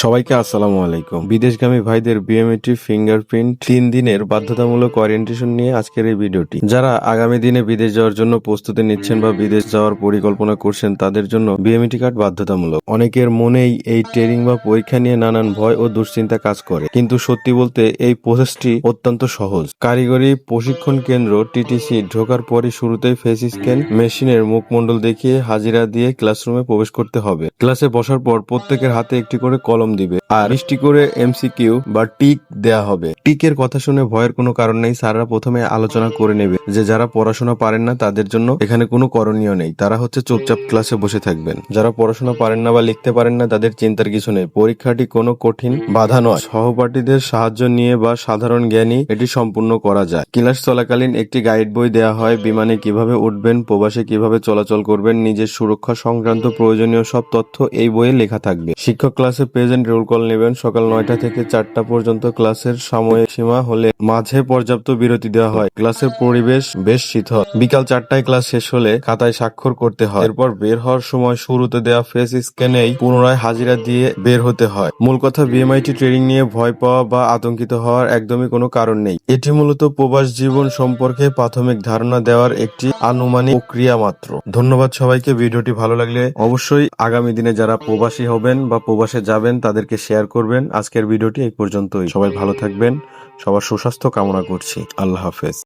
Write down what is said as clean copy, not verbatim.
সবাইকে আসসালামু আলাইকুম। বিদেশগামী ভাইদের বিওমেট্রিক ফিঙ্গারপ্রিন্ট 3 দিনের বাধ্যতামূলক ওরিয়েন্টেশন নিয়ে আজকের এই ভিডিওটি। যারা আগামী দিনে বিদেশ যাওয়ার জন্য প্রস্তুতি নিচ্ছেন বা বিদেশ যাওয়ার পরিকল্পনা করছেন তাদের জন্য বিওমেট্রিক কার্ড বাধ্যতামূলক। অনেকের মনেই এই ট্রেনিং বা পরীক্ষা নিয়ে নানান ভয় ও দুশ্চিন্তা কাজ করে, কিন্তু সত্যি বলতে এই প্রসেসটি অত্যন্ত সহজ। কারিগরি প্রশিক্ষণ কেন্দ্র টিটিসি ঢোকার পরই শুরুতেই ফেস স্ক্যান মেশিনের মুখমণ্ডল দেখিয়ে হাজিরা দিয়ে ক্লাসরুমে প্রবেশ করতে হবে। ক্লাসে বসার পর প্রত্যেকের হাতে একটি করে কলম দিবে আর 20টি করে এমসিকিউ বা টিক দেয়া হবে। টিকের কথা শুনে ভয়ের কোনো কারণ নেই। স্যাররা প্রথমে আলোচনা করে নেবে যে যারা পড়াশোনা পারেন না তাদের জন্য এখানে কোনো করণীয় নেই, তারা হচ্ছে চুপচাপ ক্লাসে বসে থাকবেন। যারা পড়াশোনা পারেন না বা লিখতে পারেন না তাদের চিন্তার কিছু নেই, পরীক্ষাটি কোনো কঠিন বাধা নয়। সহপাঠীদের সাহায্য নিয়ে বা সাধারণ জ্ঞানী এটি সম্পূর্ণ করা যায়। ক্লাস চলাকালীন একটি গাইড বই দেওয়া হয়, বিমানে কিভাবে উঠবেন, প্রবাসে কিভাবে চলাচল করবেন, নিজের সুরক্ষা সংক্রান্ত প্রয়োজনীয় সব তথ্য এই বইয়ে লেখা থাকবে। শিক্ষক ক্লাসে প্রেজেন্ট রোল কল নেবেন। সকাল 9টা থেকে 4টা পর্যন্ত ক্লাসের সময় সীমা হলে মাঝে পর্যাপ্ত বিরতি দেওয়া হয়। ক্লাসের পরিবেশ বেশ শীতল। বিকাল 4টায় ক্লাস শেষ হলে খাতায় স্বাক্ষর করতে হয়। এরপর বের হওয়ার সময় শুরুতে দেওয়া ফেস স্ক্যানেই পুনরায় হাজিরা দিয়ে বের হতে হয়। মূল কথা, বিএমআইটি ট্রেনিং নিয়ে ভয় পাওয়া বা আতঙ্কিত হওয়ার একদমই কোনো কারণ নেই। এটি মূলত প্রবাস জীবন সম্পর্কে প্রাথমিক ধারণা দেওয়ার একটি আনুমানিক প্রক্রিয়া মাত্র। ধন্যবাদ সবাইকে। ভিডিওটি ভালো লাগলে অবশ্যই আগামী দিনে যারা প্রবাসী হবেন বা প্রবাসে যাবেন তাদেরকে শেয়ার করবেন। আজকের ভিডিওটি এই পর্যন্তই। সবাই ভালো থাকবেন, সবার সুস্বাস্থ্য কামনা করছি। আল্লাহ হাফেজ।